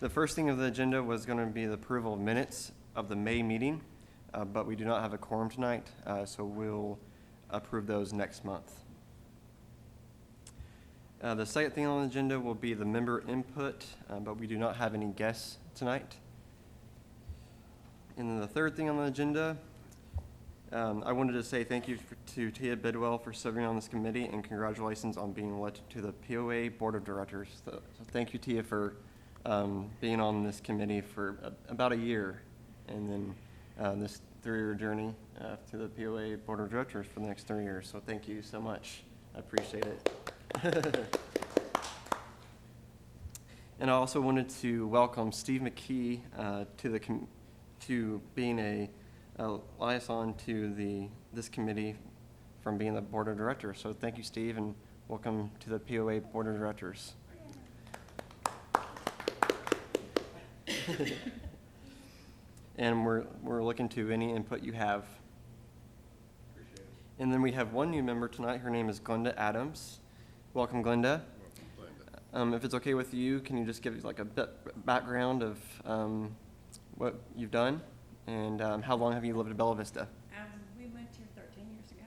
The first thing of the agenda was going to be the approval of minutes of the May meeting, but we do not have a quorum tonight, so we'll approve those next month. The second thing on the agenda will be the member input, but we do not have any guests tonight. And then the third thing on the agenda, I wanted to say thank you to Tia Bidwell for serving on this committee, and congratulations on being elected to the POA Board of Directors. So thank you, Tia, for being on this committee for about a year, and then this 3-year journey to the POA Board of Directors for the next 3 years. So thank you so much. I appreciate it. And I also wanted to welcome Steve McKee to being a liaison to this committee from being the Board of Directors. So thank you, Steve, and welcome to the POA Board of Directors. And we're looking to any input you have. Appreciate it. And then we have one new member tonight. Her name is Glenda Adams. Welcome, Glenda. Welcome, Glenda. If it's okay with you, can you just give like a bit background of what you've done and how long have you lived in Bella Vista? We moved here 13 years ago.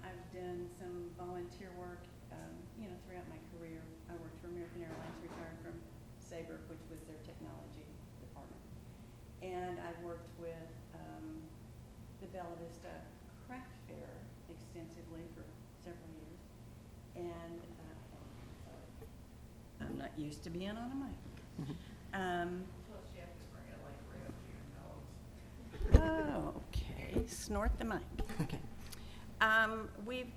I've done some volunteer work, throughout my career. I worked for American Airlines, retired from Sabre, which was their technology department. And I've worked with the Bella Vista Craft Fair extensively for several years. And I'm not used to being on a mic. Plus you have to bring it like right up to your nose. Oh, okay. Snort the mic. Okay.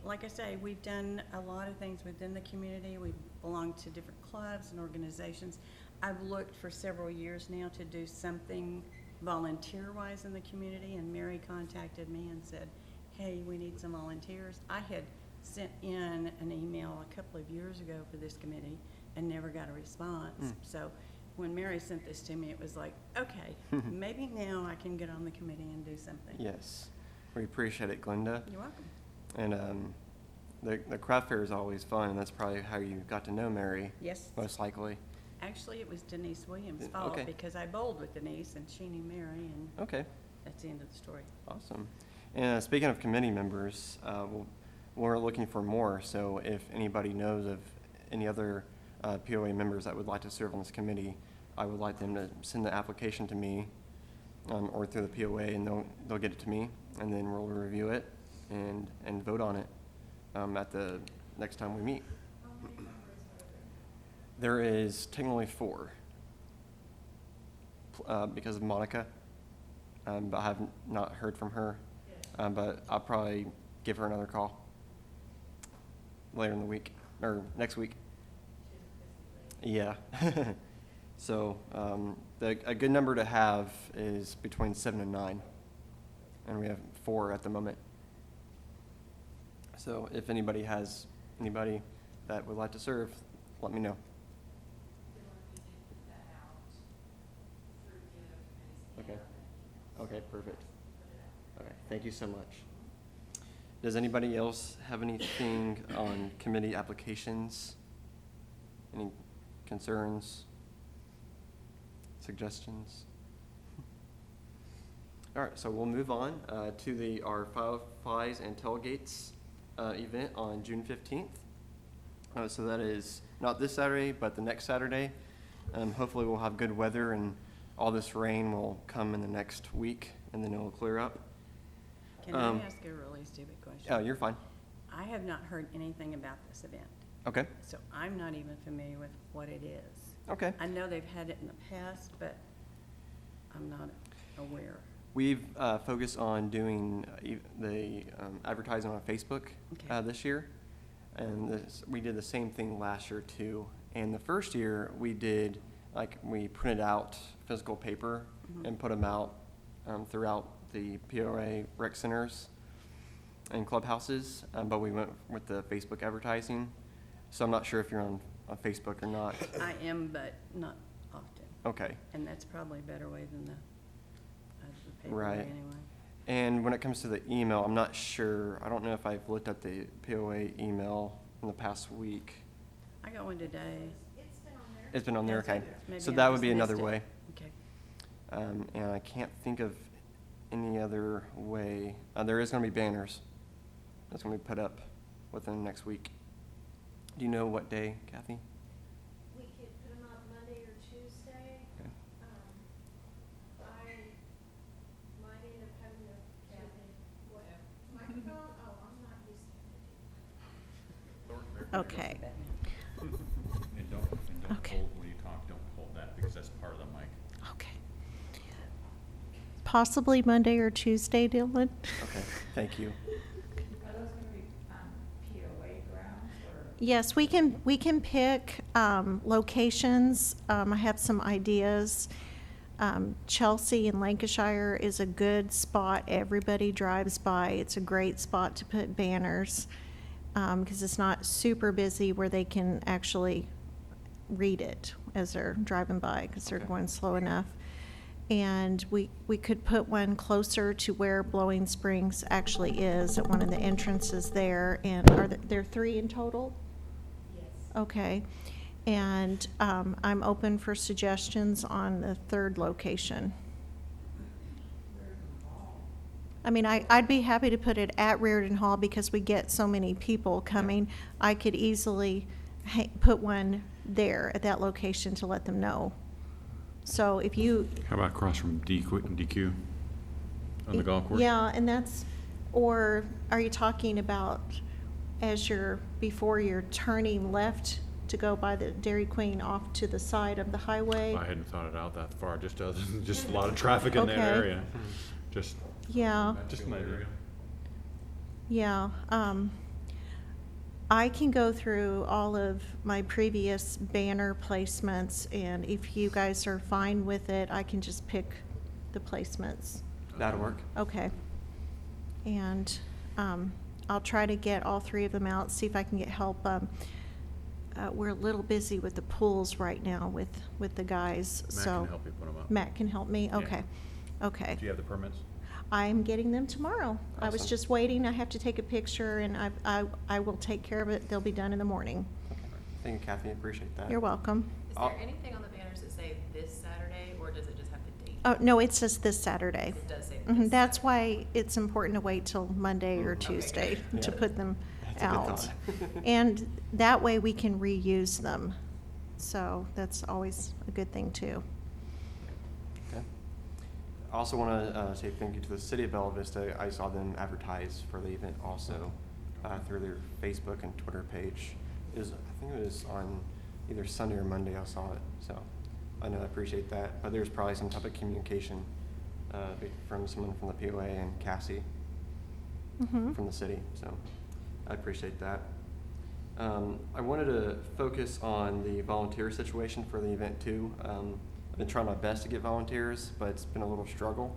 Like I say, we've done a lot of things within the community. We belong to different clubs and organizations. I've looked for several years now to do something volunteer-wise in the community, and Mary contacted me and said, hey, we need some volunteers. I had sent in an email a couple of years ago for this committee and never got a response. So when Mary sent this to me, it was like, okay, maybe now I can get on the committee and do something. Yes, we appreciate it, Glenda. You're welcome. And the craft fair is always fun, and that's probably how you got to know Mary. Yes. Most likely. Actually, it was Denise Williams' fault because I bowled with Denise and she knew Mary, and okay, that's the end of the story. Awesome. And speaking of committee members, we're looking for more. So if anybody knows of any other POA members that would like to serve on this committee, I would like them to send the application to me or through the POA, and they'll get it to me, and then we'll review it and vote on it at the next time we meet. How many members are There is technically 4 because of Monica, but I have not heard from her. Yes. But I'll probably give her another call later in the week or next week. She's a busy lady. Yeah. So a good number to have is between 7 and 9, and we have 4 at the moment. So if anybody has anybody that would like to serve, let me know. Then we need to put that out through the other committees. Okay. Okay, perfect. Put it out. Okay, thank you so much. Does anybody else have anything on committee applications? Any concerns? Suggestions? All right, so we'll move on to our Fireflies and Tailgates event on June 15th. So that is not this Saturday, but the next Saturday. Hopefully we'll have good weather and all this rain will come in the next week and then it will clear up. Can I ask a really stupid question? Oh, you're fine. I have not heard anything about this event, Okay. so I'm not even familiar with what it is. Okay. I know they've had it in the past, but I'm not aware. We've focused on doing the advertising on Facebook Okay. this year, and we did the same thing last year too. And the first year we did, we printed out physical paper and put them out throughout the POA rec centers and clubhouses, but we went with the Facebook advertising. So I'm not sure if you're on Facebook or not. I am, but not often. Okay. And that's probably a better way than the paper way Right. anyway. And when it comes to the email, I'm not sure. I don't know if I've looked at the POA email in the past week. I got one today. It's been on there It's been on there, That's okay. it. Maybe So I that would just be another missed it. way. Okay. And I can't think of any other way. There is gonna be banners that's gonna be put up within the next week. Do you know what day, Kathy? We could put them up Monday or Tuesday. Okay. I might end up having to, what, microphone? Oh, I'm not used to it. Okay. And don't Okay. hold, when you talk, don't hold that because that's part of the mic. Okay. Possibly Monday or Tuesday, Dylan? Okay, thank you. Are those gonna be, POA grounds or? Yes, we can pick locations. I have some ideas. Chelsea in Lancashire is a good spot. Everybody drives by. It's a great spot to put banners because it's not super busy where they can actually read it as they're driving by because they're Okay. going slow enough. And we could put one closer to where Blowing Springs actually is at one of the entrances there. And are there 3 in total? Yes. Okay. And I'm open for suggestions on the 3rd location. I mean, I'd be happy to put it at Reardon Hall because we get so many people coming. I could easily put one there at that location to let them know. So if you. How about across from DQ on the golf course? Yeah, and that's, or are you talking about before you're turning left to go by the Dairy Queen off to the side of the highway? I hadn't thought it out that far, just other than just a lot of traffic in that Okay. area. Just Yeah. an idea. Yeah, I can go through all of my previous banner placements, and if you guys are fine with it, I can just pick the placements. That'll work. Okay. And I'll try to get all 3 of them out, see if I can get help. We're a little busy with the pools right now with the guys, Matt so. can help you put them up. Matt can help me? Yeah. Okay. Okay. Do you have the permits? I'm getting them tomorrow. I was Awesome. just waiting. I have to take a picture, and I will take care of it. They'll be done in the morning. Okay. Thank you, Kathy, appreciate that. You're welcome. Is I'll- there anything on the banners that say this Saturday, or does it just have the date? Oh, no, it says this Saturday. It does say Mhm, this That's Saturday. why it's important to wait till Monday or Okay, Tuesday good. to Yeah. put them That's a good out. thought. And that way we can reuse them. So that's always a good thing too. Okay. I also want to say thank you to the city of Bella Vista. I saw them advertise for the event also through their Facebook and Twitter page. I think it was on either Sunday or Monday I saw it. So I know I appreciate that. But there's probably some type of communication from someone from the POA and Cassie Mhm. from the city. So I appreciate that. I wanted to focus on the volunteer situation for the event too. I've been trying my best to get volunteers, but it's been a little struggle.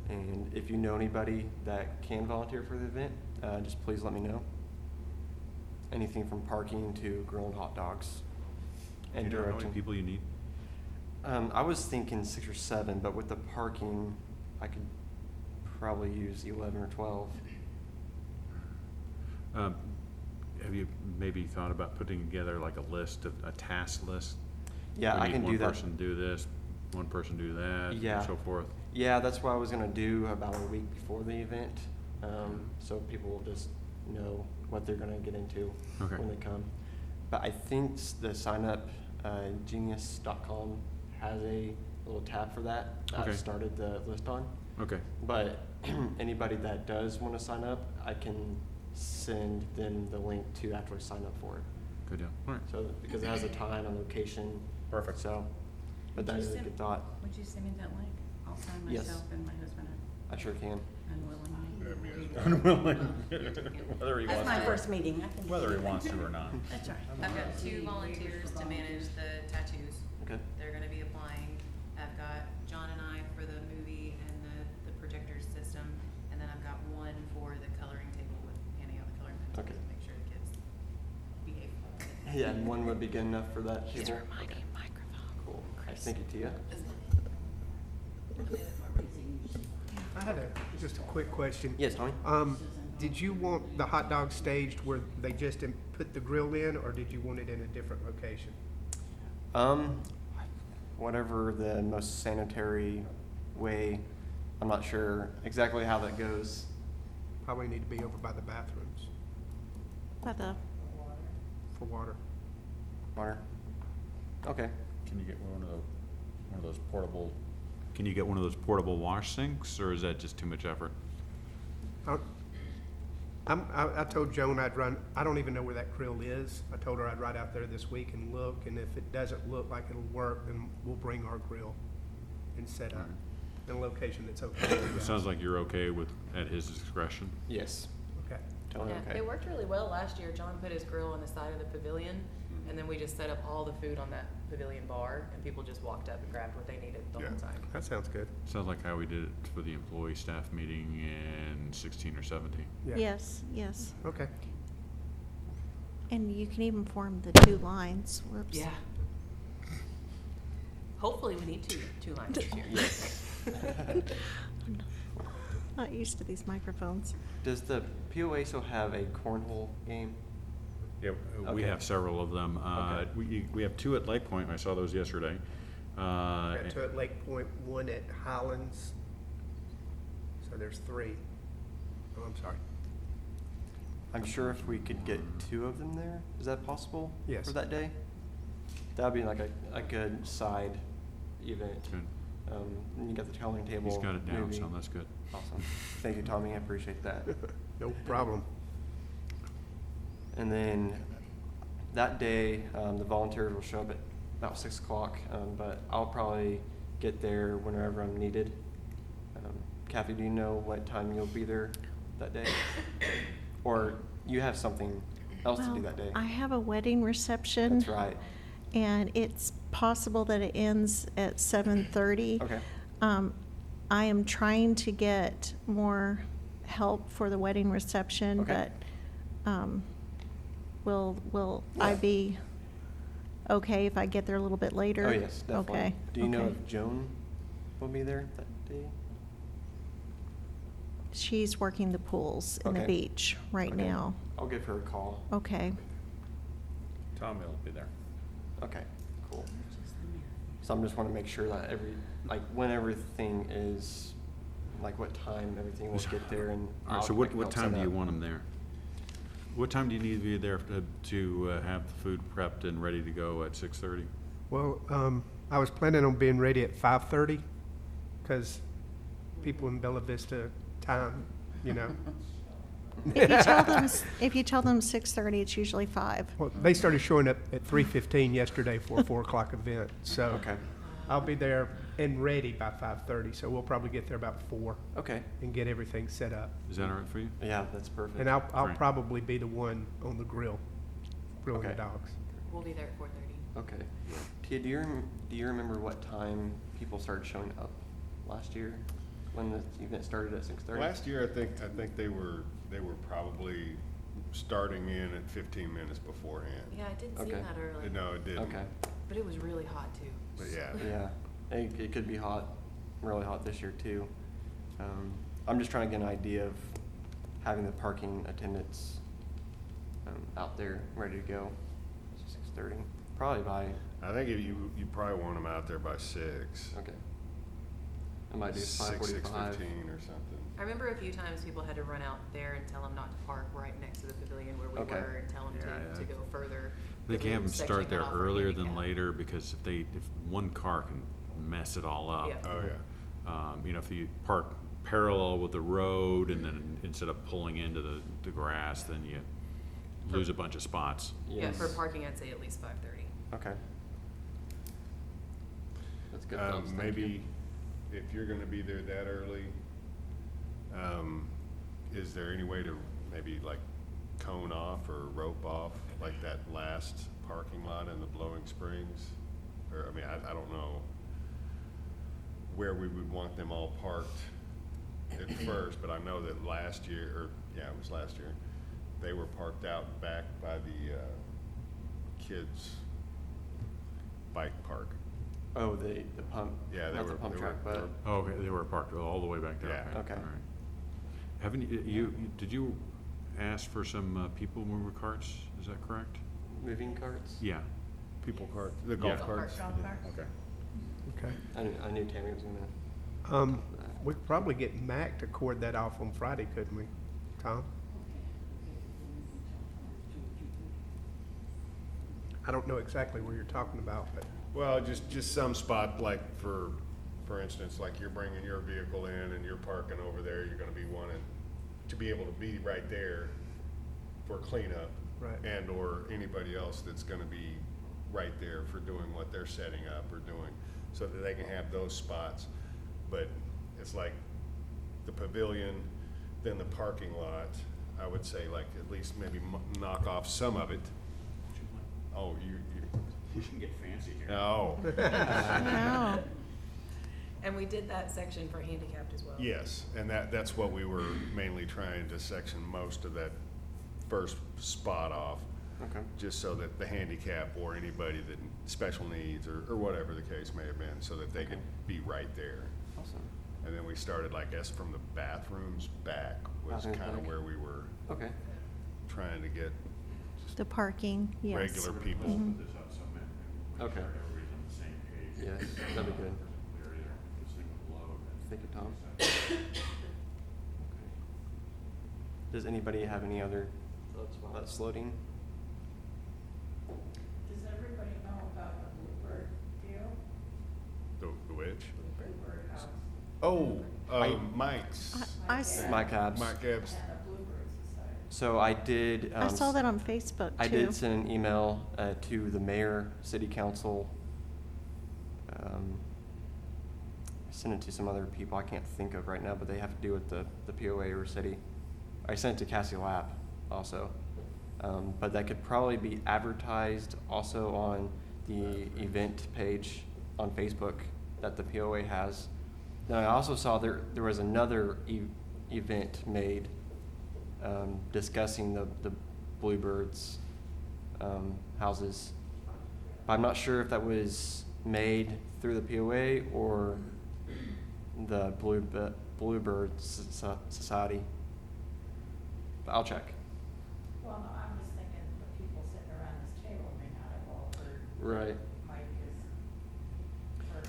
And if you know anybody that can volunteer for the event, just please let me know. Anything from parking to grilling hot dogs Do and you know how many directing. people you need? I was thinking 6 or 7, but with the parking, I could probably use 11 or 12. Have you maybe thought about putting together like a list of, a task list? Yeah, We I need can do One that. person do this, one person do that, Yeah. and so forth. Yeah, that's what I was gonna do about a week before the event, so people will just know what they're gonna get into Okay. when they come. But I think the sign up, genius.com has a little tab for that. Okay. I've started the list on. Okay, But anybody that does wanna sign up, I can send them the link to actually sign up for it. good deal. All right. So, because it has a time and location. Perfect. So, but Would that you is a send- good thought. Would you send me that link? I'll sign Yes. myself and my husband I sure can. unwillingly. Unwilling, whether he That's wants my to, first meeting. I can- whether he wants to or not. That's all right. I've got 2 volunteers to manage the tattoos. Okay. They're gonna be applying. I've got John and I for the movie and the projector system, and then I've got one for the coloring table with handing out the coloring pencils Okay. to make sure the kids behave. Yeah, and one would be good enough for that He's table. reminding microphone. Cool. Thank you, Tia. I had just a quick question. Yes, Tommy? Did you want the hot dog staged where they just put the grill in, or did you want it in a different location? Whatever the most sanitary way, I'm not sure exactly how that goes. Probably need to be over by the bathrooms By the, for water. Marner? Okay. Can you get one of those portable, can you get one of those portable wash sinks, or is that just too much effort? I told Joan I'd run, I don't even know where that grill is. I told her I'd ride out there this week and look, and if it doesn't look like it'll work, then we'll bring our grill and set up in a location that's okay. It sounds like you're okay with, at his discretion. Yes. Okay. Totally Yeah, okay. it worked really well last year. John put his grill on the side of the pavilion, and then we just set up all the food on that pavilion bar, and people just walked up and grabbed what they needed the Yeah, whole time. that sounds good. Sounds like how we did it for the employee staff meeting in 16 or 17. Yeah. yes, yes. Okay. And you can even form the two lines. Whoops. Yeah. Hopefully, we need two lines this year. Yes. Not used to these microphones. Does the POA still have a cornhole game? Yeah, we Okay. have several of them. Okay. We have two at Lake Point. I saw those yesterday. Got two at Lake Point, one at Highlands. So there's three. Oh, I'm sorry. I'm sure if we could get two of them there, is that possible? Yes. For that day? That'd be like a good side event. Good. And you got the coloring table. He's got it down, movie. so that's good. Awesome. Thank you, Tommy. I appreciate that. No problem. And then that day, the volunteers will show up at about 6 o'clock, but I'll probably get there whenever I'm needed. Kathy, do you know what time you'll be there that day? Or you have something else to do Well, that day? I have a wedding reception. That's right. And it's possible that it ends at 7:30. Okay. I am trying to get more help for the wedding reception, Okay. but, will I be okay if I get there a little bit later? Oh, yes, definitely. Okay. Do you know okay. if Joan will be there that day? She's working the pools in the Okay. beach right Okay. now. I'll give her a call. Okay. Tommy will be there. Okay, cool. So I'm just want to make sure that when everything is, like what time everything will get there and. All right, so I what can help time set do you up. want them there? What time do you need to be there to have the food prepped and ready to go at 6:30? Well, I was planning on being ready at 5:30, because people in Bella Vista time, you know. If you tell them 6:30, it's usually 5. Well, they started showing up at 3:15 yesterday for a 4 o'clock event, so. Okay, I'll be there and ready by 5:30, so we'll probably get there about 4 okay. and get everything set up. Is that all right for you? Yeah, that's perfect. And I'll Great. probably be the one on the grill, grilling the Okay. dogs. We'll be there at 4:30. Okay. Tia, do you remember what time people started showing up last year? When the event started at 6:30? Last year, I think they were probably starting in at 15 minutes beforehand. Yeah, it didn't seem Okay. that early. No, it didn't. Okay, But it was really hot too. But yeah. yeah. It could be hot, really hot this year too. I'm just trying to get an idea of having the parking attendants out there ready to go. 6:30, probably by, I think if you probably want them out there by 6. okay. I might do 6, 5:45. 6:15 or something. I remember a few times people had to run out there and tell them not to park right next to the pavilion where we Okay. were and tell them Yeah, to yeah. go further. They Because can we have were them start sectioning there it off for earlier than handicap. later, because if one car can mess it all up. Yeah. Oh, yeah. If you park parallel with the road and then instead of pulling into the grass, then you lose a bunch of spots. Yeah, for Yes. parking, I'd say at least 5:30. Okay. That's good. thoughts, thank you. Maybe if you're gonna be there that early, is there any way to maybe like cone off or rope off, like that last parking lot in the Blowing Springs? Or, I mean, I don't know where we would want them all parked at first, but I know that last year, it was last year, they were parked out back by the, kids' bike park. Oh, the pump. Yeah, they not the were- pump they track, were- but, Oh, okay, they were parked all the way back there. Yeah. Okay. All right. Haven't did you ask for some people mover carts? Is that correct? moving carts? Yeah. People cart, the golf Yeah. carts? Golf carts. Okay. Okay. I knew Tammy was gonna. We could probably get Mac to cord that off on Friday, couldn't we, Tom? I don't know exactly where you're talking about, but, Well, just some spot, like for instance, like you're bringing your vehicle in and you're parking over there, you're gonna be wanting to be able to be right there for cleanup. Right. And/or anybody else that's gonna be right there for doing what they're setting up or doing, so that they can have those spots. But it's like the pavilion, then the parking lot, I would say like at least maybe knock off some of it. Oh, You can get fancy here. oh, Wow. And we did that section for handicapped as well. yes, and that's what we were mainly trying to section most of that first spot off, Okay. just so that the handicap or anybody that special needs or whatever the case may have been, so that they could be right there. Awesome. And then we started, I guess, from the bathrooms back was Bathrooms kind of back. where we were Okay. trying to get The parking, yes. regular people. Mhm. This up some, and make Okay. sure everybody's on the same page. Yes, that'd be good. Clear there, this thing will load. Thank you, Tom. Okay. Does anybody have any other thoughts floating? Does everybody know about the Bluebird deal? The which? Bluebird House Oh, I- Mike's, I s- Mike Cabs. Mike Ebbs. and the Bluebird Society. So I did. I saw that on Facebook too. I did send an email to the mayor, city council. I sent it to some other people I can't think of right now, but they have to do with the POA or city. I sent it to Cassie Lapp also. But that could probably be advertised also on the event page on Facebook that the POA has. Now, I also saw there was another event made discussing the Bluebirds houses. But I'm not sure if that was made through the POA or the Bluebird Society. But I'll check. Well, no, I'm just thinking the people sitting around this table may not have all heard. Right. Mike is further.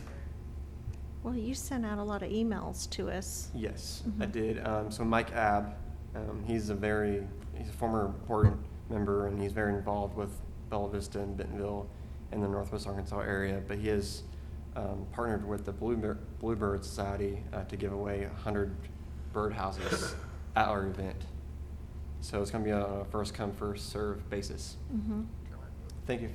Well, you sent out a lot of emails to us. Yes, I Mhm. did. So Mike Abb, he's a former board member, and he's very involved with Bella Vista and Bentonville in the Northwest Arkansas area. But he has partnered with the Bluebird Society to give away 100 birdhouses at our event. So it's going to be on a first come, first served basis. Mhm. Thank you,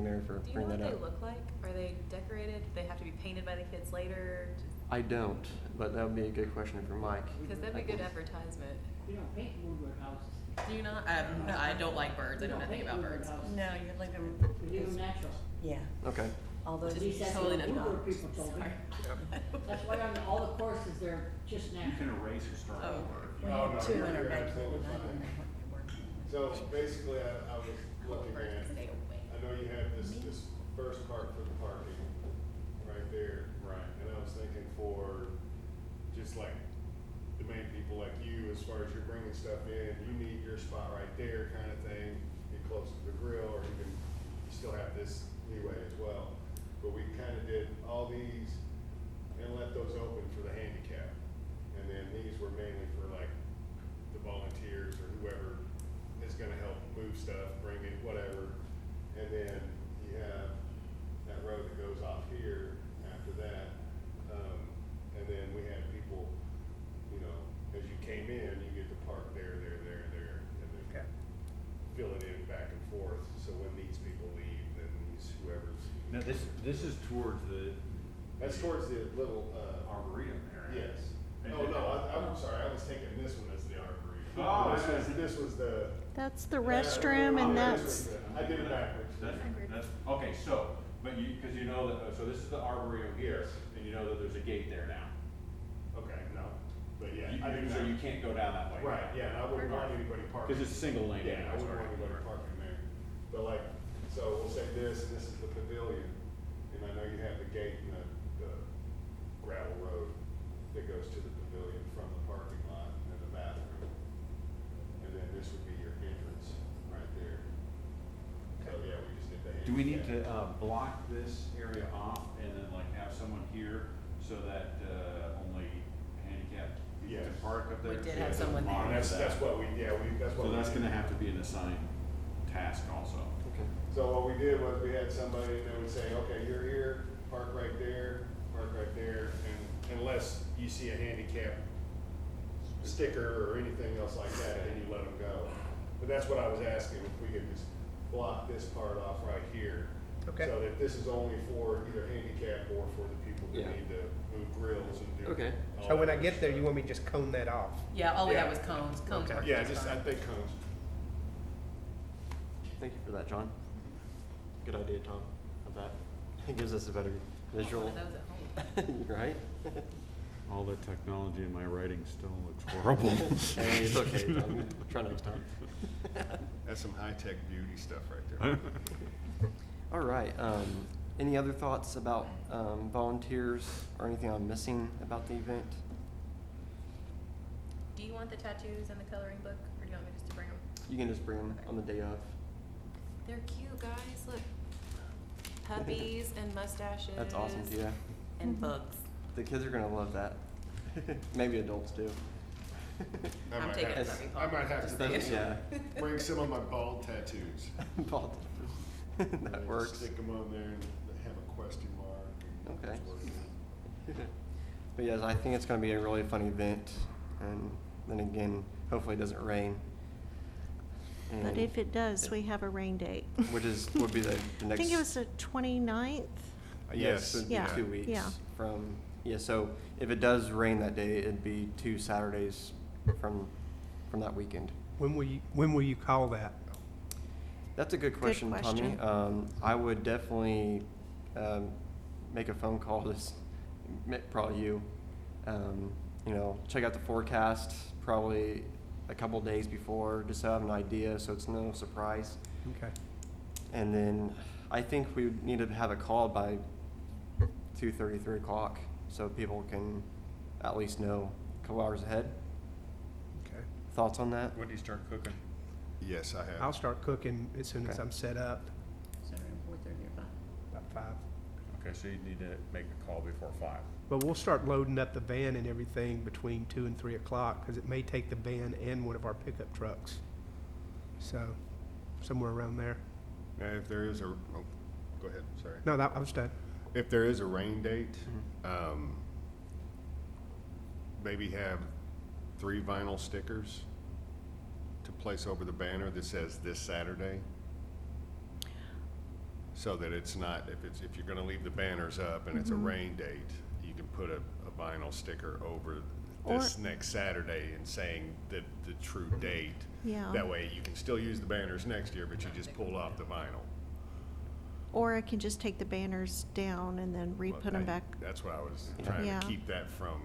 Mary, for Do you know bringing what that they up. look like? Are they decorated? Do they have to be painted by the kids later? I don't, but that would be a good question for Mike. Because that'd be good advertisement. We don't paint Bluebird houses. Do you not? I don't like birds. I know nothing about birds. No, you leave them. We leave them natural. Yeah, Okay. although. At least that's Totally what not. Bluebird people told me. That's why on all the courses, they're just You can natural. erase and start Oh. over. We Oh, had no, 2 you're in our backyard, absolutely and I fine. didn't know what they were. So basically, I was looking Birds at, can stay away. I know you have this first part for the parking right there. Right. And I was thinking for just like the main people like you, as far as you're bringing stuff in, you need your spot right there kind of thing, be close to the grill, or you still have this leeway as well. But we kind of did all these and let those open for the handicap. And then these were mainly for like the volunteers or whoever is gonna help move stuff, bring it, whatever. And then you have that road that goes off here after that. And then we had people, you know, as you came in, you get to park there, and then fill it in back and forth. So when these people leave, then these whoever's, Now, this is towards the. that's towards the little, Arboretum area. yes. Oh, no, I'm sorry, I was taking this one as the arboretum. Oh, This was the. That's the restroom and that's, I did it backwards. That's, okay, so, but because you know that, so this is the Arboretum here, and you know that there's a gate there now. Okay, no, but yeah. You- I didn't So know. you can't go down that way. Right, yeah, and I wouldn't want anybody parking. Because it's a single lane. Yeah, I anyway, wouldn't want sorry. anybody parking there. But like, so we'll say this, and this is the pavilion, and I know you have the gate and the gravel road that goes to the pavilion from the parking lot and the bathroom. And then this would be your entrance right there. So, yeah, we just did the. Do we need to, block this area off and then like have someone here so that, only handicapped people can Yes. park up there? We did So have to someone there. monitor And that's that. what we, that's what. So we that's did. gonna have to be an assigned task also. Okay. So what we did was we had somebody that would say, okay, you're here, park right there, and unless you see a handicap sticker or anything else like that, then you let them go. But that's what I was asking, if we could just block this part off right here. Okay. So that this is only for either handicap or for the people that Yeah. need to move grills and do. Okay. all So when that I other get there, stuff. you want me to just cone that off? Yeah, all we Yeah. had was cones. Cones Okay. worked Yeah, just just, I fine. think cones. Thank you for that, John. Good idea, Tom, of that. It gives us a better visual. One of those at home. Right? All the technology in my writing still looks horrible. Hey, it's okay, Tom. Try next time. That's some high-tech beauty stuff right there. All right, any other thoughts about, volunteers or anything I'm missing about the event? Do you want the tattoos and the coloring book, or do you want me just to bring them? You can just bring them on the day of. They're cute, guys. Look, puppies and mustaches. That's awesome, Tia. And bugs. The kids are gonna love that. Maybe adults too. I I'm might taking have- a puppy I might have to Especially- yeah. bring some of my bald tattoos. Bald. That Just works. Stick them on there and have a question mark. and Okay. it's working. But yes, I think it's gonna be a really fun event, and then again, hopefully it doesn't rain. But And- if it does, we have a rain date. Which is, would be the I next. think it was the 29th. Yes, it'd be Yeah. 2 weeks Yeah. from, yeah, so if it does rain that day, it'd be 2 Saturdays from that weekend. When will you call that? That's a good question, Tommy. question. I would definitely, make a phone call to, probably you. You know, check out the forecast probably a couple days before, just so I have an idea, so it's no surprise. Okay. And then I think we would need to have it called by 2:30, 3 o'clock, so people can at least know a couple hours ahead. Okay. Thoughts on that? When do you start cooking? Yes, I have. I'll start cooking as soon as Okay. I'm set up, So around 4:30 or 5. about 5. Okay, so you need to make a call before 5. But we'll start loading up the van and everything between 2 and 3 o'clock, because it may take the van and one of our pickup trucks. So, somewhere around there. Now, if there is a, oh, go ahead, sorry. No, I was done. If there is a rain date, maybe have 3 vinyl stickers to place over the banner that says this Saturday. So that it's not, if you're gonna leave the banners up and it's a rain date, you can put a vinyl sticker over this next Saturday and saying the true date. Yeah. That way you can still use the banners next year, but you just pull off the vinyl. Or I can just take the banners down and then re-put them back. That's what I was Yeah. trying Yeah. to keep that from,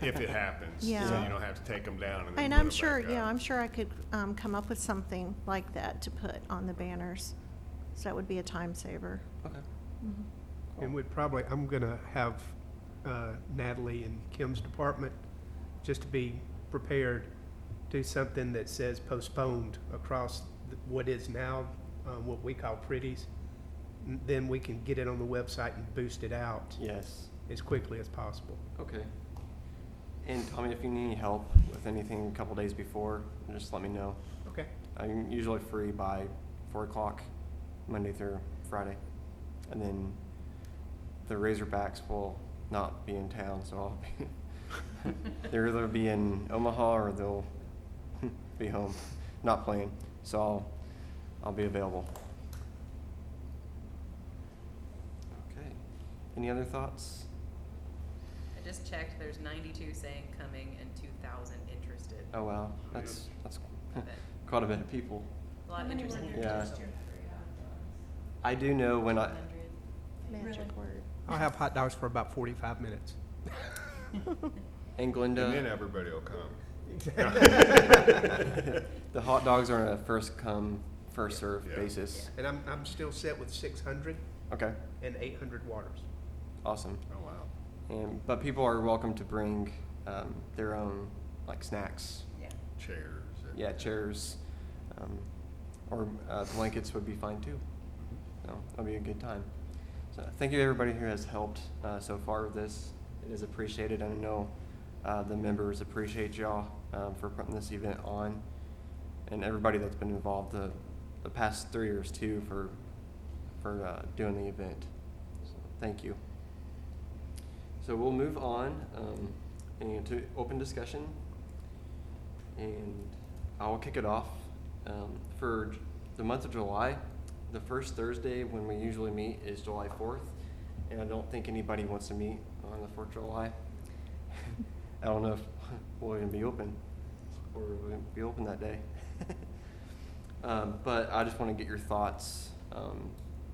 if it happens. So Yeah. you don't have to take them down and then And put I'm 'em sure, back yeah, up. I'm sure I could come up with something like that to put on the banners. So that would be a time saver. Okay. And I'm gonna have Natalie and Kim's department, just to be prepared, do something that says postponed across what is now, what we call pretties. Then we can get it on the website and boost it out Yes. as quickly as possible. Okay. And Tommy, if you need any help with anything a couple days before, just let me know. Okay. I'm usually free by 4 o'clock, Monday through Friday. And then the Razorbacks will not be in town, so I'll be, they'll either be in Omaha or they'll be home, not playing. So I'll be available. Okay. Any other thoughts? I just checked, there's 92 saying coming and 2,000 interested. Oh, wow. That's Bet. quite a bit of people. A lot of interest in your Yeah. gesture. I do know when I, 100. Magic word. I'll have hot dogs for about 45 minutes. and And then Glenda, everybody will come. the hot dogs are on a first come, first serve Yeah. basis. And I'm still set with 600 Okay, and 800 waters. awesome. Oh, wow. But people are welcome to bring their own like snacks. Yeah. Chairs. Yeah, chairs, or blankets would be fine too. So it'll be a good time. So thank you to everybody who has helped so far with this. It is appreciated, and I know the members appreciate y'all for putting this event on, and everybody that's been involved the past 3 years too for doing the event. So thank you. So we'll move on and to open discussion, and I'll kick it off. For the month of July, the first Thursday when we usually meet is July 4th, and I don't think anybody wants to meet on the 4th of July. I don't know if we'll even be open, or we'll be open that day. But I just want to get your thoughts.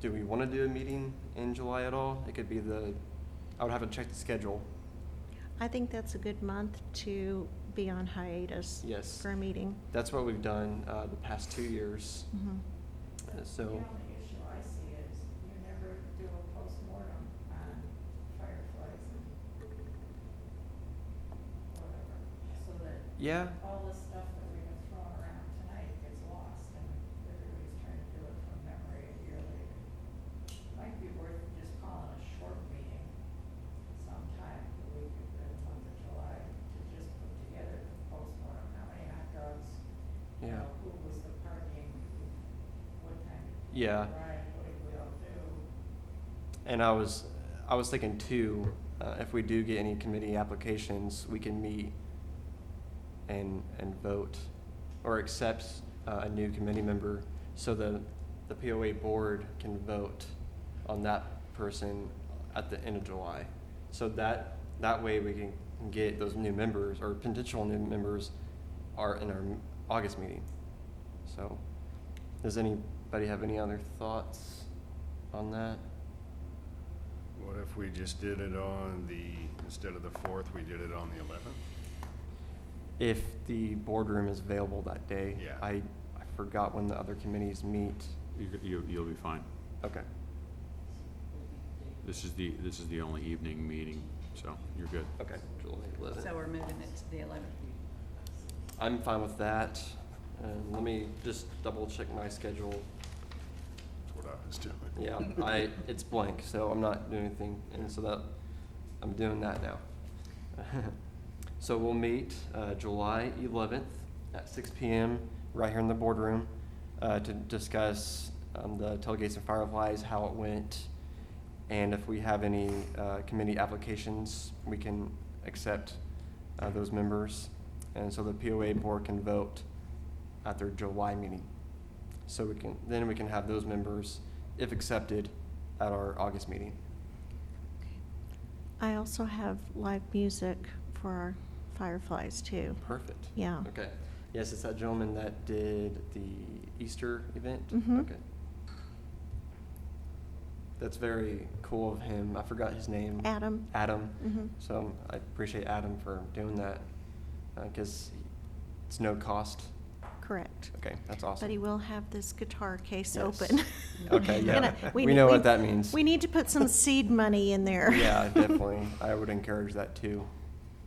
Do we want to do a meeting in July at all? It could be I would have to check the schedule. I think that's a good month to be on hiatus. Yes. For a meeting. That's what we've done the past 2 years. Mhm. So, The only issue I see is you never do a postmortem on fireflies and whatever, so that yeah, all the stuff that we have thrown around tonight gets lost and everybody's trying to do it from memory a year later. Might be worth just calling a short meeting sometime the week of the month of July to just put together the postmortem, how many hot dogs, you Yeah. know, who was the partying, what time did Yeah. we ride, what did we all do? and I was thinking too, if we do get any committee applications, we can meet and vote or accept a new committee member, so the POA board can vote on that person at the end of July. So that way we can get those new members or potential new members are in our August meeting. So does anybody have any other thoughts on that? What if we just did it on instead of the 4th, we did it on the 11th? If the boardroom is available that day. Yeah. I forgot when the other committees meet. You'll be fine. Okay. This is the only evening meeting, so you're good. Okay, July 11th. So we're moving it to the 11th. I'm fine with that. Let me just double check my schedule. That's what I was doing. Yeah, it's blank, so I'm not doing anything, and so that, I'm doing that now. So we'll meet July 11th at 6 p.m. right here in the boardroom to discuss the Tailgates and Fireflies, how it went, and if we have any committee applications, we can accept those members, and so the POA board can vote at their July meeting. So then we can have those members, if accepted, at our August meeting. I also have live music for our Fireflies too. Perfect. Yeah. Okay. Yes, it's that gentleman that did the Easter event? Mhm. Okay. That's very cool of him. I forgot his name. Adam. Adam. Mhm. So I appreciate Adam for doing that, because it's no cost. Correct. Okay, that's awesome. But he will have this guitar case Yes. open. Okay, yeah. And, We need- know what that means. We need to put some seed money in there. Yeah, definitely. I would encourage that too.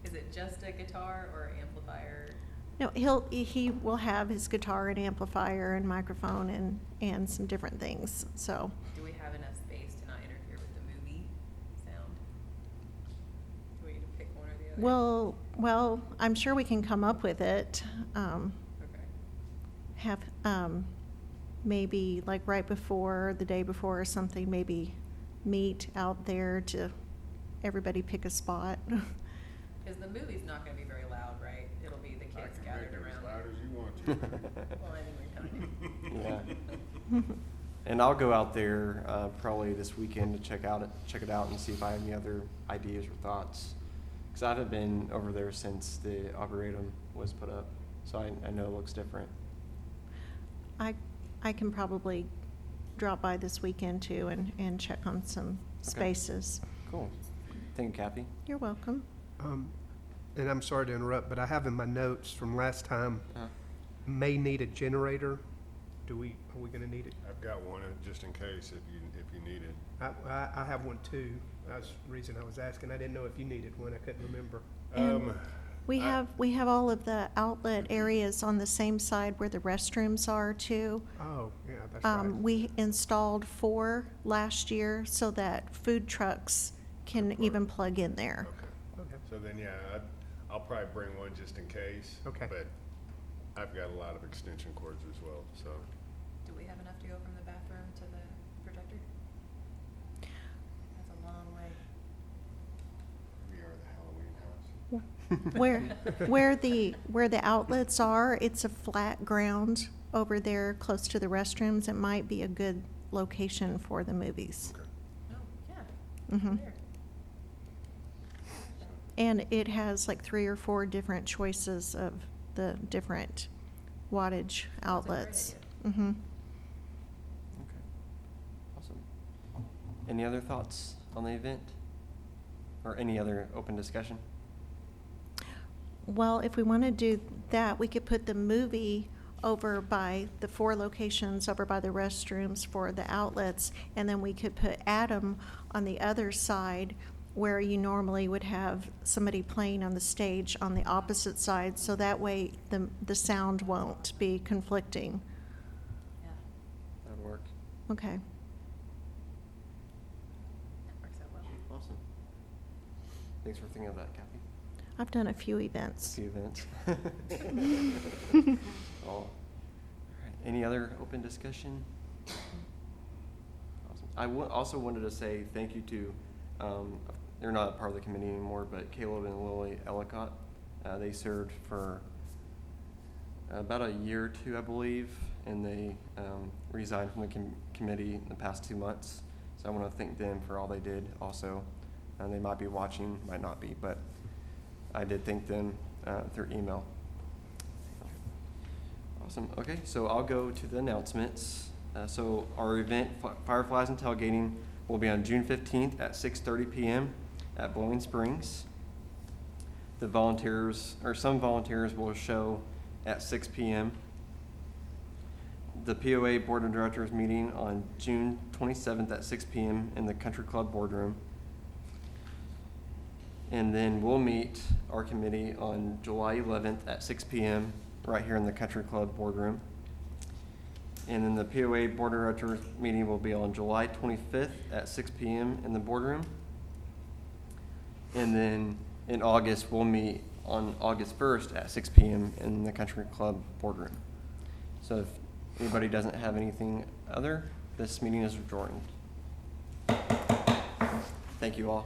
Is it just a guitar or amplifier? No, he will have his guitar and amplifier and microphone and some different things, so. Do we have enough space to not interfere with the movie sound? Do we need to pick one or the other? Well, I'm sure we can come up with it. Okay. Have, maybe like right before, the day before or something, maybe meet out there to, everybody pick a spot. Because the movie's not gonna be very loud, right? It'll be the I kids can gathered make it around as loud there. as you want to. Well, I think we kind of Yeah. And I'll go out there probably this weekend to check it out and see if I have any other ideas or thoughts. Because I haven't been over there since the Arboretum was put up, so I know it looks different. I can probably drop by this weekend too and check on some spaces. Cool. Thank you, Kathy. You're welcome. And I'm sorry to interrupt, but I have in my notes from last time, may need a generator. Are we gonna need it? I've got one just in case if you need it. I have one too. That's the reason I was asking. I didn't know if you needed one. I couldn't remember. And We have all of the outlet areas on the same side where the restrooms are too. Oh, yeah, that's right. We installed 4 last year so that food trucks can even plug in there. Okay. Okay. So then, yeah, I'll probably bring one just in case. Okay. But I've got a lot of extension cords as well, so. Do we have enough to go from the bathroom to the projector? That's a long way. We are the Halloween house. Where the outlets are, it's a flat ground over there close to the restrooms. It might be a good location for the movies. Okay. Oh, yeah. Mhm. There. And it has like 3 or 4 different choices of the different wattage outlets. Mm-hmm. Okay. Awesome. Any other thoughts on the event? Or any other open discussion? Well, if we want to do that, we could put the movie over by the 4 locations over by the restrooms for the outlets, and then we could put Adam on the other side where you normally would have somebody playing on the stage on the opposite side, so that way the sound won't be conflicting. Yeah, That would work. Okay. that works out well. Awesome. Thanks for thinking of that, Kathy. I've done a few events. Few events. All right. Any other open discussion? Awesome. I also wanted to say thank you to, they're not a part of the committee anymore, but Caleb and Lily Ellicott. They served for about a year or 2, I believe, and they resigned from the committee in the past 2 months. So I want to thank them for all they did also. They might be watching, might not be, but I did thank them through email. Awesome. Okay, so I'll go to the announcements. So our event, Fireflies and Tailgating, will be on June 15th at 6:30 p.m. at Blowing Springs. The volunteers, or some volunteers, will show at 6 p.m. The POA Board of Directors meeting on June 27th at 6 p.m. in the Country Club Boardroom. And then we'll meet our committee on July 11th at 6 p.m. right here in the Country Club Boardroom. And then the POA Board of Directors meeting will be on July 25th at 6 p.m. in the boardroom. And then in August, we'll meet on August 1st at 6 p.m. in the Country Club Boardroom. So if anybody doesn't have anything other, this meeting is adjourned. Thank you all.